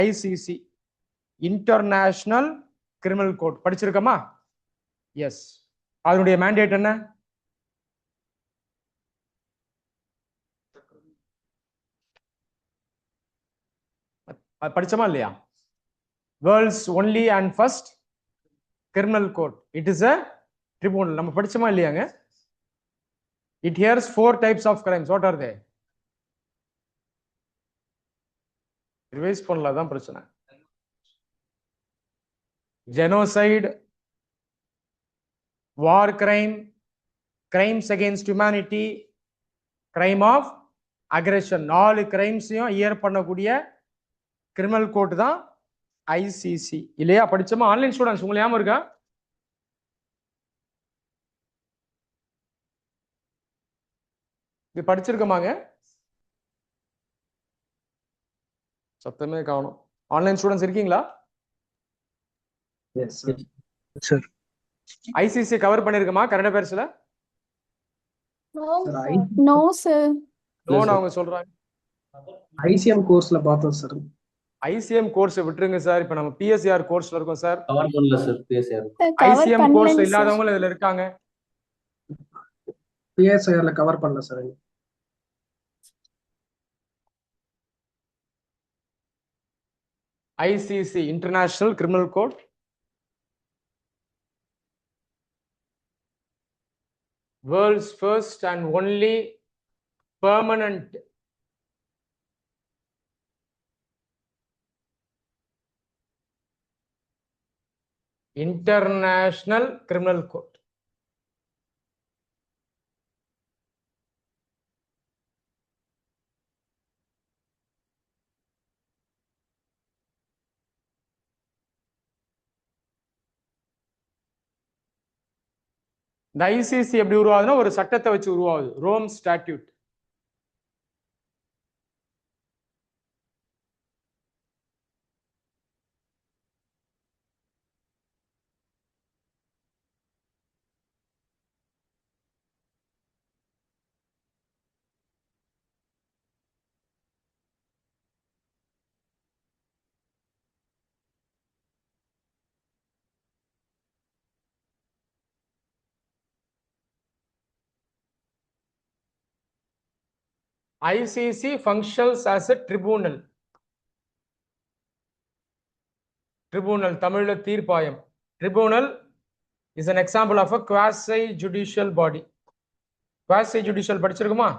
ICC international criminal court படிச்சிருக்கோமா? Yes. அதனுடைய mandate என்ன? படிச்சோமா இல்லையா? World's only and first criminal court. It is a tribunal. நம்ம படிச்சோமா இல்லையாங்க? It hears 4 types of crimes. What are they? Revise பண்ணல, தான் பிரச்சனை. Genocide, war crime, crimes against humanity, crime of aggression. 4 கிரைம்ஸையும் year பண்ணக்கூடிய கிரிமினல் கோர்ட் தான் ICC. இல்லையா? படிச்சோமா? Online students உங்களுக்கு ஞாபகம் இருக்கா? இது படிச்சிருக்கோமாங்க? சத்தமே காணும். ஆன்லைன் ஸ்டூடெண்ட்ஸ் இருக்கீங்களா? Yes, sir. ஐசிசி கவர் பண்ணிருக்கோமா கரண்ட் அஃபேர்ஸ்ல? No, sir. நோன்னு அவங்க சொல்றாங்க. ICM கோர்ஸ்ல பார்த்தோம் சார். ஐசிஎம் கோர்ஸ் விட்டுருங்க சார். இப்ப நம்ம பிஎஸ்சிஆர் கோர்ஸ்ல இருக்கோம் சார். கவர் பண்ணல சார் பிஎஸ்ஆர். ஐசிஎம் கோர்ஸ் இல்லாதவங்க இதுல இருக்காங்க. PSIRல கவர் பண்ணல sir. ICC international criminal court world's first and only permanent international criminal court. இந்த ஐசிசி எப்படி உருவாகுதுன்னா ஒரு சட்டத்தை வச்சு உருவாகுது. Rome statute. ICC functions as a tribunal. Tribunal, தமிழ்ல தீர்ப்பாயம். Tribunal is an example of a quasi judicial body. Quasi judicial படிச்சிருக்குமா?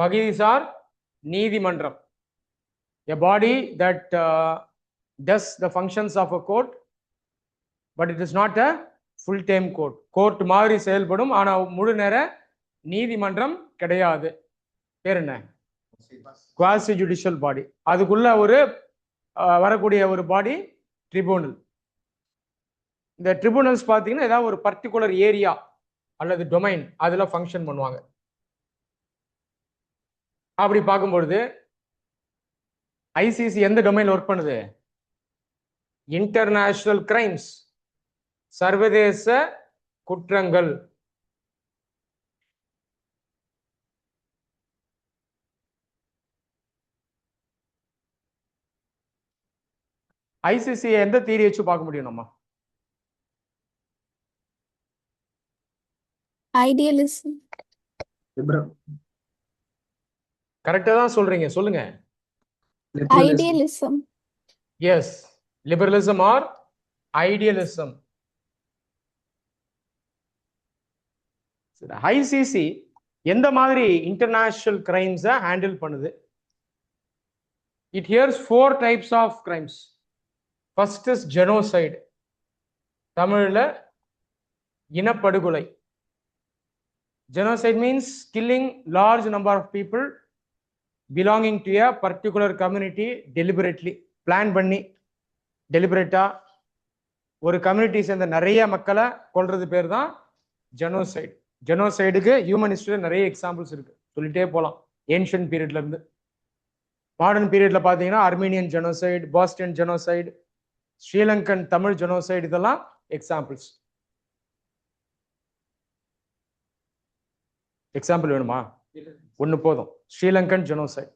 பகுதிசார் நீதிமன்றம். A body that does the functions of a court, but it is not a full-time court. Court மாதிரி செயல்படும், ஆனா முழு நேர நீதிமன்றம் கிடையாது. பேர் என்ன? குவாசி ஜுடிஷியல் பாடி. அதுக்குள்ள ஒரு வரக்கூடிய ஒரு பாடி ட்ரிபியூனல். இந்த ட்ரிபியூனல்ஸ் பார்த்தீங்கன்னா ஏதாவது ஒரு பர்டிகுலர் ஏரியா அல்லது டொமைன் அதுல ஃபங்க்ஷன் பண்ணுவாங்க. அப்படி பார்க்கும்பொழுது ஐசிசி எந்த டொமைன்ல ஒர்க் பண்ணுது? இன்டர்நேஷனல் கிரைம்ஸ், சர்வதேச குற்றங்கள். ஐசிசி எந்த தியரி வச்சு பார்க்க முடியும் நம்ம? Idealism. கரெக்டா தான் சொல்றீங்க, சொல்லுங்க. Idealism. Yes, liberalism or idealism. ICC எந்த மாதிரி இன்டர்நேஷனல் கிரைம்ஸை ஹேண்டில் பண்ணுது? It hears 4 types of crimes. First is genocide. தமிழ்ல இனப்படுகொலை. Genocide means killing large number of people belonging to a particular community deliberately. Plan பண்ணி டெலிபரேட்டா ஒரு கம்யூனிட்டி சேர்ந்த நிறைய மக்களை கொல்றது பேர் தான் ஜெனோசைட். ஜெனோசைடுக்கு ஹியூமன் ஹிஸ்டரியில் நிறைய எக்ஸாம்பிள்ஸ் இருக்கு, சொல்லிட்டே போகலாம். ஏன்ஷியன் பீரியட்ல இருந்து மாடர்ன் பீரியட்ல பார்த்தீங்கன்னா Armenian genocide, Boston genocide, Sri Lankan Tamil genocide, இதெல்லாம் எக்ஸாம்பிள்ஸ். எக்ஸாம்பிள் வேணுமா? ஒன்று போதும். Sri Lankan genocide.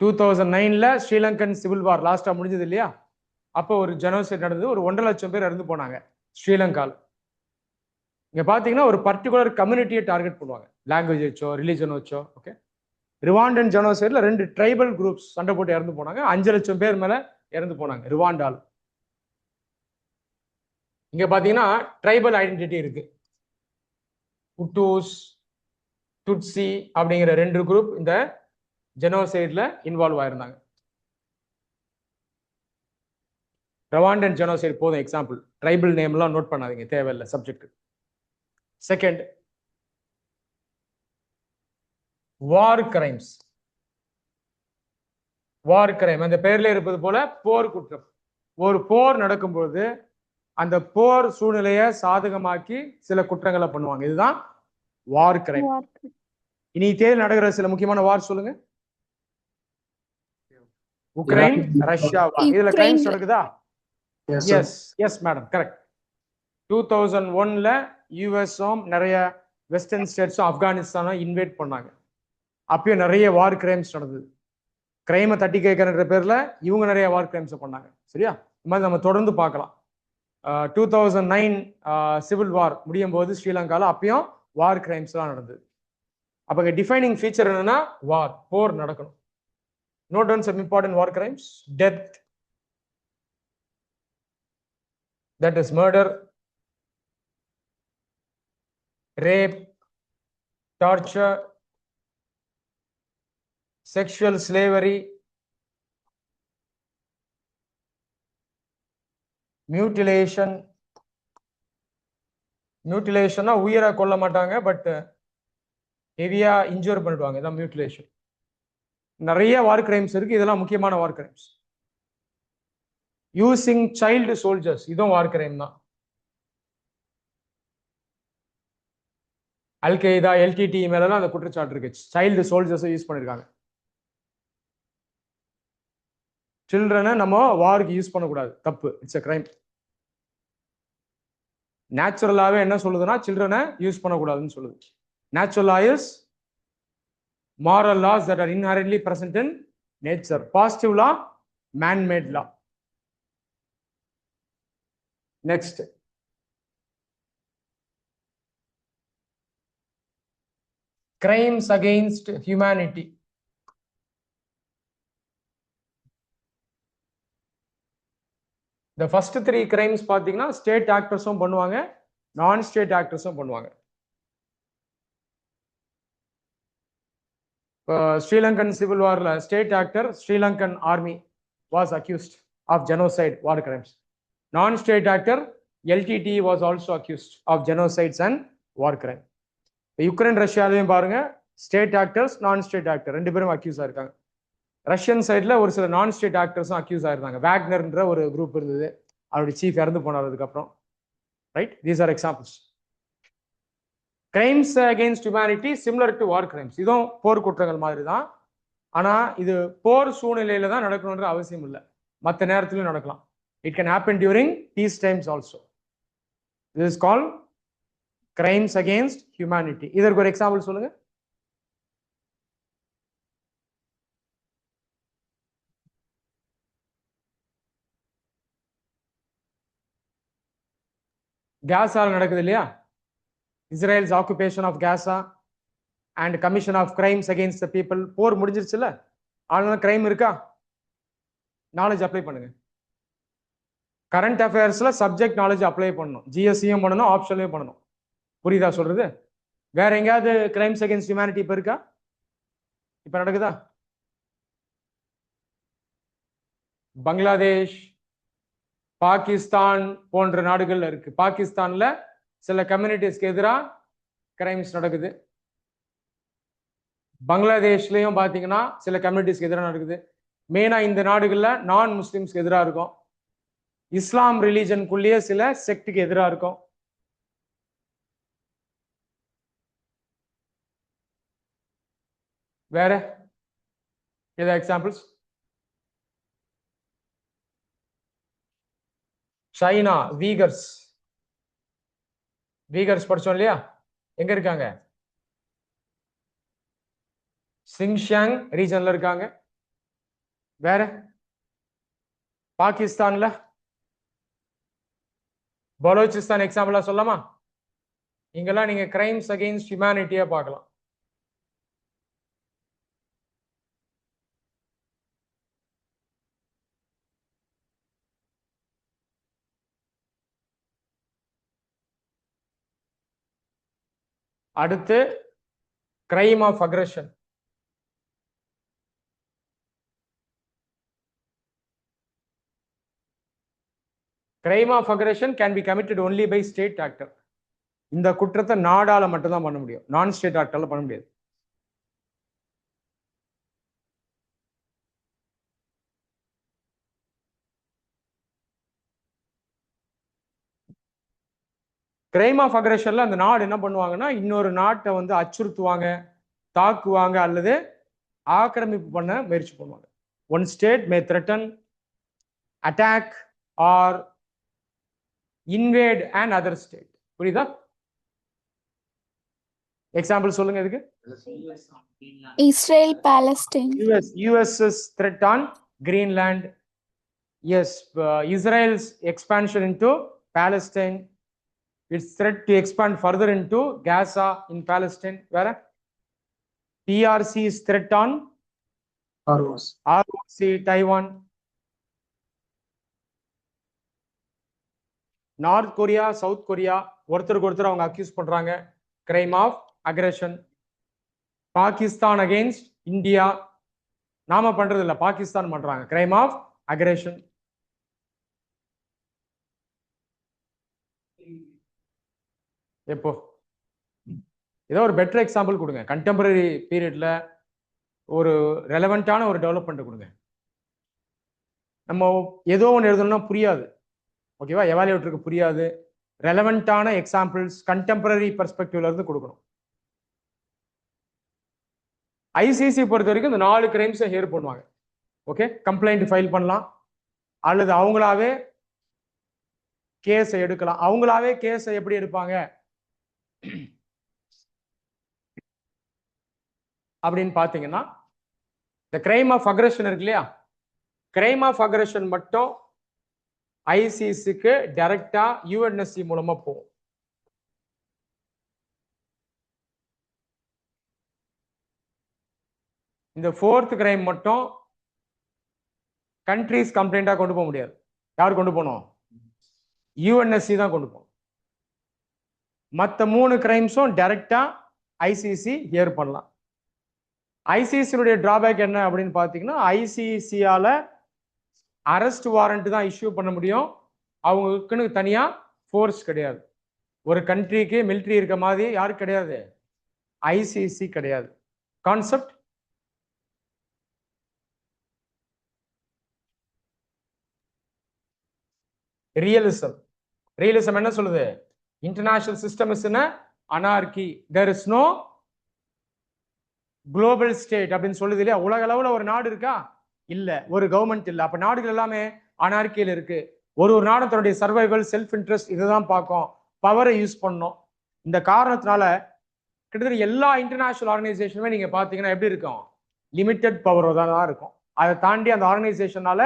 2009 Sri Lankan civil war லாஸ்டா முடிஞ்சது இல்லையா? அப்போ ஒரு ஜெனோசைட் நடந்தது. ஒரு 1.5 லட்சம் பேர் இறந்து போனாங்க ஸ்ரீலங்கால. இங்க பாத்தீங்கன்னா ஒரு பர்டிகுலர் கம்யூனிட்டியை டார்கெட் பண்ணுவாங்க, லாங்குவேஜ் வச்சோ ரிலிஜன் வச்சோ. ஓகே, ரிவாண்டன் ஜெனோசைட்ல 2 ட்ரைபல் குரூப்ஸ் சண்டை போட்டு இறந்து போனாங்க. 5 லட்சம் பேர் மேல இறந்து போனாங்க ரிவாண்டால. இங்க பாத்தீங்கன்னா ட்ரைபல் ஐடென்டிட்டி இருக்கு. ஹுட்டூஸ், துட்சி அப்படிங்கிற 2 குரூப் இந்த ஜெனோசைட்ல இன்வால்வ் ஆயிருந்தாங்க. ரவாண்டன் ஜெனோசைட் போதும் எக்ஸாம்பிள். ட்ரைபல் நேம்லாம் நோட் பண்ணாதீங்க, தேவையில்லை சப்ஜெக்ட். செகண்ட், வார் கிரைம்ஸ். வார் கிரைம் அந்த பெயர்ல இருப்பது போல போர் குற்றம். ஒரு போர் நடக்கும்போது அந்த போர் சூழ்நிலையை சாதகமாக்கி சில குற்றங்களை பண்ணுவாங்க. இதுதான் வார் கிரைம். இனி தேதி நடக்கிற சில முக்கியமான வார் சொல்லுங்க. Ukraine, Russia war. இதுல கிரைம்ஸ் நடக்குதா? Yes yes madam, correct. 2001ல யூஎஸும் நிறைய வெஸ்டர்ன் ஸ்டேட்ஸும் ஆப்கானிஸ்தானும் இன்வைட் பண்ணாங்க. அப்பயும் நிறைய வார் கிரைம்ஸ் நடந்தது. கிரைமை தட்டி கேட்கறன்ற பேர்ல இவங்க நிறைய வார் கிரைம்ஸ் பண்ணாங்க. சரியா? இந்த மாதிரி நம்ம தொடர்ந்து பார்க்கலாம். 2009 சிவில் வார் முடியும் போது ஸ்ரீலங்கால அப்பயும் வார் கிரைம்ஸ் எல்லாம் நடந்தது. அப்ப டிஃபைனிங் ஃபீச்சர் என்னன்னா வார், போர் நடக்கணும். Note down some important war crimes: death, that is murder, rape, torture, sexual slavery, mutilation. Mutilation உயிரை கொல்ல மாட்டாங்க, பட் ஹெவியா இன்ஜூர் பண்ணிடுவாங்க. இதான் மியூட்டிலேஷன். நிறைய வார் கிரைம்ஸ் இருக்கு. இதெல்லாம் முக்கியமான வார் கிரைம்ஸ். யூசிங் சைல்டு சோல்ஜர்ஸ், இதுவும் வார் கிரைம் தான். அல் கெய்தா, எல்டிடி மேலாம் அந்த குற்றச்சாட்டு இருக்கு. சைல்டு சோல்ஜர்ஸ் யூஸ் பண்ணிருக்காங்க. சில்ட்ரனை நம்ம வாருக்கு யூஸ் பண்ணக்கூடாது, தப்பு. It's a crime. நேச்சுரலாவே என்ன சொல்லுதுன்னா சில்ட்ரனை யூஸ் பண்ணக்கூடாதுன்னு சொல்லுது. Natural law is moral laws that are inherently present in nature. Positive law, man-made law. Next, crimes against humanity. The first 3 crimes பாத்தீங்கன்னா ஸ்டேட் ஆக்டர்ஸும் பண்ணுவாங்க, நான் ஸ்டேட் ஆக்டர்ஸும் பண்ணுவாங்க. ஸ்ரீலங்கன் சிவில் வார்ல state actor Sri Lankan army was accused of genocide, war crimes. Non-state actor LTT was also accused of genocides and war crime. Ukraine ரஷ்யாலையும் பாருங்க, state actors non state actor 2 பேரும் அக்யூஸ் ஆயிருக்காங்க. ரஷ்யன் சைட்ல ஒரு சில நான் ஸ்டேட் ஆக்டர்ஸும் அக்யூஸ் ஆயிருந்தாங்க. வேக்னர்ன்ற ஒரு குரூப் இருந்தது, அவருடைய சீஃப் இறந்து போனார் அதுக்கப்புறம். Right, these are examples. Crimes against humanity similar to war crimes. இதுவும் போர் குற்றங்கள் மாதிரி தான். ஆனா இது போர் சூழ்நிலையில தான் நடக்கணும்ன்ற அவசியம் இல்லை, மற்ற நேரத்திலும் நடக்கலாம். It can happen during peace times also. This is called crimes against humanity. இதற்கு ஒரு எக்ஸாம்பிள் சொல்லுங்க. காசால நடக்குது இல்லையா? Israel's occupation of Gaza and commission of crimes against the people. போர் முடிஞ்சிருச்சுல்ல, அதனால கிரைம் இருக்கா? நாலேஜ் அப்ளை பண்ணுங்க. கரண்ட் அஃபேர்ஸ்ல சப்ஜெக்ட் நாலேஜ் அப்ளை பண்ணணும். ஜிஎஸ்சியும் பண்ணணும், ஆப்ஷன்லையும் பண்ணணும். புரியுதா சொல்றது? வேற எங்கேயாவது கிரைம்ஸ் அகெயின்ஸ்ட் ஹியூமனிட்டி இப்ப இருக்கா? இப்ப நடக்குதா? பங்களாதேஷ், பாகிஸ்தான் போன்ற நாடுகள்ல இருக்கு. பாகிஸ்தான்ல சில கம்யூனிட்டிஸ்க்கு எதிராக கிரைம்ஸ் நடக்குது. பங்களாதேஷ்லயும் பாத்தீங்கன்னா சில கம்யூனிட்டிஸ்க்கு எதிராக நடக்குது. மெயினா இந்த நாடுகள்ல நான் முஸ்லிம்ஸ்க்கு எதிராக இருக்கும். இஸ்லாம் ரிலீஜனுக்குள்ளேயே சில செக்டுக்கு எதிராக இருக்கும். வேற ஏதாவது எக்ஸாம்பிள்ஸ்? சைனா, வீகர்ஸ். வீகர்ஸ் படிச்சோம் இல்லையா? எங்க இருக்காங்க? சிங்ஷியாங் ரீஜன்ல இருக்காங்க. வேற பாகிஸ்தான்ல பலோச்சிஸ்தான் எக்ஸாம்பிளா சொல்லலாமா? இங்கெல்லாம் நீங்க கிரைம்ஸ் அகெயின்ஸ்ட் ஹியூமனிட்டியா பார்க்கலாம். அடுத்து crime of aggression. Crime of aggression can be committed only by state actor. இந்த குற்றத்தை நாடால மட்டும்தான் பண்ண முடியும், நான் ஸ்டேட் ஆக்டர்ல பண்ண முடியாது. கிரைம் ஆஃப் அக்ரஷன்ல அந்த நாடு என்ன பண்ணுவாங்கன்னா இன்னொரு நாட்டை வந்து அச்சுறுத்துவாங்க, தாக்குவாங்க அல்லது ஆக்கிரமிப்பு பண்ண முயற்சி பண்ணுவாங்க. One state May threaten, attack R invade and other state. புரியுதா? எக்ஸாம்பிள் சொல்லுங்க இதுக்கு. Israel, Palestine. US's threat on Greenland. Yes, Israel's expansion into Palestine. Its threat to expand further into Gaza in Palestine. Where? PRC's threat on ROC, Taiwan. North Korea, south Korea ஒருத்தருக்கு ஒருத்தர் அவங்க accuse பண்றாங்க. Crime of aggression. Pakistan against India, நாம பண்றது இல்ல, பாகிஸ்தான் பண்றாங்க. Crime of aggression. எப்போ ஏதோ ஒரு பெட்டர் எக்ஸாம்பிள் கொடுங்க, கண்டெம்பரரி பீரியட்ல ஒரு ரெலவெண்டான ஒரு டெவலப்மெண்ட் கொடுங்க. நம்ம ஏதோ ஒன்று எழுதணும்னா புரியாது, ஓகேவா? எவாலுவேட்டருக்கு புரியாது. ரெலவெண்டான எக்ஸாம்பிள்ஸ் கண்டெம்பரரி பெர்ஸ்பெக்டிவ்ல இருந்து கொடுக்கணும். ஐசிசி பொறுத்த வரைக்கும் இந்த 4 கிரைம்ஸை ஹியர் பண்ணுவாங்க. ஓகே, கம்ப்ளைண்ட் ஃபைல் பண்ணலாம் அல்லது அவங்களாவே கேஸை எடுக்கலாம். அவங்களாவே கேஸை எப்படி எடுப்பாங்க அப்படின்னு பாத்தீங்கன்னா, இந்த கிரைம் ஆஃப் அக்ரஷன் இருக்கு இல்லையா, கிரைம் ஆஃப் அக்ரஷன் மட்டும் ஐசிசிக்கு டைரக்டா யுஎன்எஸ்சி மூலமா போகும். இந்த 4th கிரைம் மட்டும் கண்ட்ரிஸ் கம்ப்ளைண்டா கொண்டு போக முடியாது. யார் கொண்டு போகணும்? யுஎன்எஸ்சி தான் கொண்டு போகணும். மற்ற 3 கிரைம்ஸும் டைரக்டா ஐசிசி ஹியர் பண்ணலாம். ஐசிசியுடைய டிராபேக் என்ன அப்படின்னு பாத்தீங்கன்னா, ஐசிசியால அரெஸ்ட் வாரண்ட் தான் இஷ்யூ பண்ண முடியும். அவங்களுக்குன்னு தனியா ஃபோர்ஸ் கிடையாது. ஒரு கண்ட்ரிக்கு மிலிட்ரி இருக்க மாதிரி யாரு கிடையாது, ஐசிசி கிடையாது. Concept realism. ரியலிசம் என்ன சொல்லுது? International system is in anarchy, there is no global state அப்படின்னு சொல்லுது இல்லையா. உலக அளவுல ஒரு நாடு இருக்கா? இல்ல. ஒரு கவர்மெண்ட் இல்ல. அப்ப நாடுகள் எல்லாமே அனார்கியில் இருக்கு. ஒரு நாடு தன்னுடைய சர்வைவல், செல்ஃப் இன்ட்ரெஸ்ட் இதுதான் பார்க்கும், பவரை யூஸ் பண்ணணும். இந்த காரணத்தினால கிட்டத்தட்ட எல்லா இன்டர்நேஷனல் ஆர்கனைசேஷனுமே நீங்க பாத்தீங்கன்னா எப்படி இருக்கும்? லிமிட்டெட் பவர் தான் இருக்கும். அதை தாண்டி அந்த ஆர்கனைசேஷனால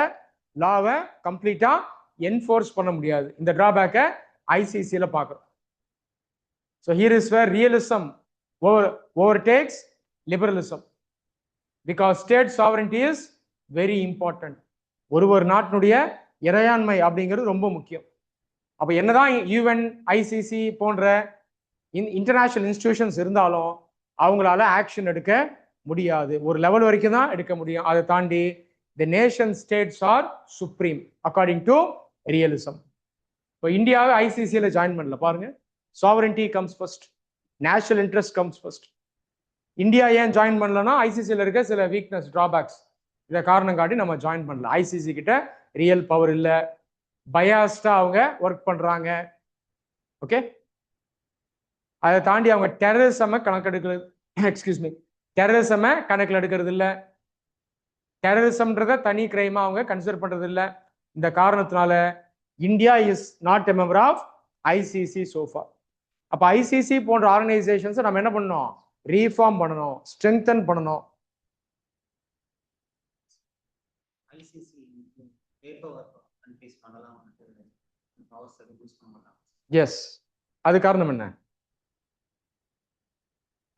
லாவை கம்ப்ளீட்டா என்ஃபோர்ஸ் பண்ண முடியாது. இந்த டிராபேக்கை ஐசிசியில பார்க்கிறோம். So here is where realism overtakes liberalism because state sovereignty is very important. ஒரு நாட்டினுடைய இறையாண்மை அப்படிங்கிறது ரொம்ப முக்கியம். அப்ப என்னதான் யுஎன், ஐசிசி போன்ற இன்டர்நேஷனல் இன்ஸ்டிடியூஷன்ஸ் இருந்தாலும் அவங்களால ஆக்ஷன் எடுக்க முடியாது. ஒரு லெவல் வரைக்கும் தான் எடுக்க முடியும். அதை தாண்டி the nation states are supreme according to realism. இப்போ இந்தியாவை ஐசிசியில ஜாயின் பண்ணல பாருங்க. sovereignty comes first, national interest comes first. India ஏன் ஜாயின் பண்ணலன்னா ஐசிசியில் இருக்க சில வீக்னஸ், டிராபேக்ஸ், இதை காரணம் காட்டி நம்ம ஜாயின் பண்ணல. ஐசிசி கிட்ட ரியல் பவர் இல்லை, பயாஸ்டா அவங்க ஒர்க் பண்றாங்க. ஓகே, அதை தாண்டி அவங்க டெரரிசம கணக்கெடுக்கிறது, எக்ஸ்கியூஸ் மீ, டெரரிசம கணக்கில் எடுக்கிறது இல்லை. டெரரிசம்ன்றத தனி கிரைமா அவங்க கன்சிடர் பண்றது இல்லை. இந்த காரணத்தினால India is not a member of ICC so far. அப்ப ஐசிசி போன்ற ஆர்கனைசேஷன்ஸ் நம்ம என்ன பண்ணணும்? ரீஃபார்ம் பண்ணணும், ஸ்ட்ரெங்தன் பண்ணணும். ஐசிசி பேப்பர் கண்ட்ரிஸ் பண்ணலாம் வந்துட்டு பவர்ஸ் யூஸ் பண்ண மாட்டாங்க. எஸ், அது காரணம் என்ன?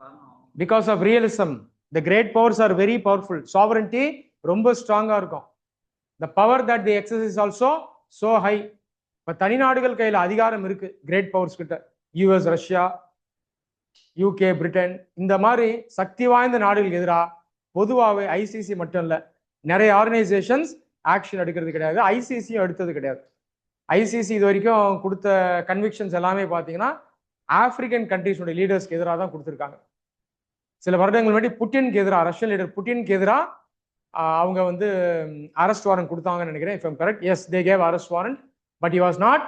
காரணம் because of realism. The great powers are very powerful. Sovereignty ரொம்ப ஸ்ட்ராங்கா இருக்கும். The power that the access also so high. இப்ப தனிநாடுகள் கையில அதிகாரம் இருக்கு கிரேட் பவர்ஸ் கிட்ட. யூஎஸ், ரஷ்யா, யூகே, பிரிட்டன், இந்த மாதிரி சக்தி வாய்ந்த நாடுகளுக்கு எதிராக பொதுவாகவே ஐசிசி மட்டும் இல்ல, நிறைய ஆர்கனைசேஷன்ஸ் ஆக்ஷன் எடுக்கிறது கிடையாது. ஐசிசியும் எடுத்தது கிடையாது. ஐசிசி இது வரைக்கும் கொடுத்த கன்விக்ஷன்ஸ் எல்லாமே பார்த்தீங்கன்னா ஆப்பிரிக்கன் கண்ட்ரிஸோட லீடர்ஸ்க்கு எதிராக தான் கொடுத்துருக்காங்க. சில வருடங்கள் முன்னாடி புட்டினுக்கு எதிராக, ரஷ்யன் லீடர் புட்டினுக்கு எதிராக அவங்க வந்து அரெஸ்ட் வாரண்ட் கொடுத்தாங்கன்னு நினைக்கிறேன். If I'm correct, yes, they gave arrest warrant, but he was not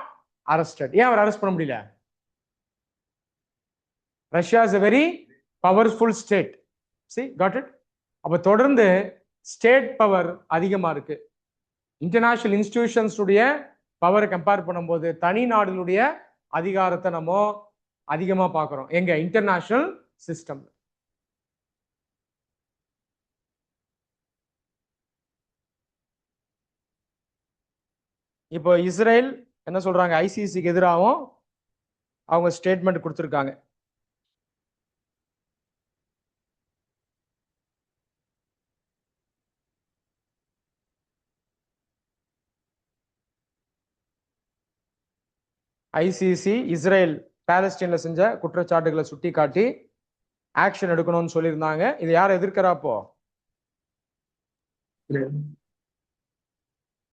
arrested. ஏன் அவர் அரெஸ்ட் பண்ண முடியல? Russia is a very powerful state. See, got it? அப்ப தொடர்ந்து ஸ்டேட் பவர் அதிகமா இருக்கு. இன்டர்நேஷனல் இன்ஸ்டிடியூஷன்ஸ் உடைய பவரை கம்பேர் பண்ணும்போது தனி நாடுகளுடைய அதிகாரத்தை நம்ம அதிகமா பார்க்கிறோம். எங்க? International system. இப்போ இஸ்ரேல் என்ன சொல்றாங்க? ஐசிசிக்கு எதிராகவும் அவங்க ஸ்டேட்மெண்ட் கொடுத்துருக்காங்க. ஐசிசி இஸ்ரேல் பாலஸ்தீன்ல செஞ்ச குற்றச்சாட்டுகளை சுட்டி காட்டி ஆக்ஷன் எடுக்கணும்னு சொல்லியிருந்தாங்க. இது யார் எதிர்க்கிறா? அப்போ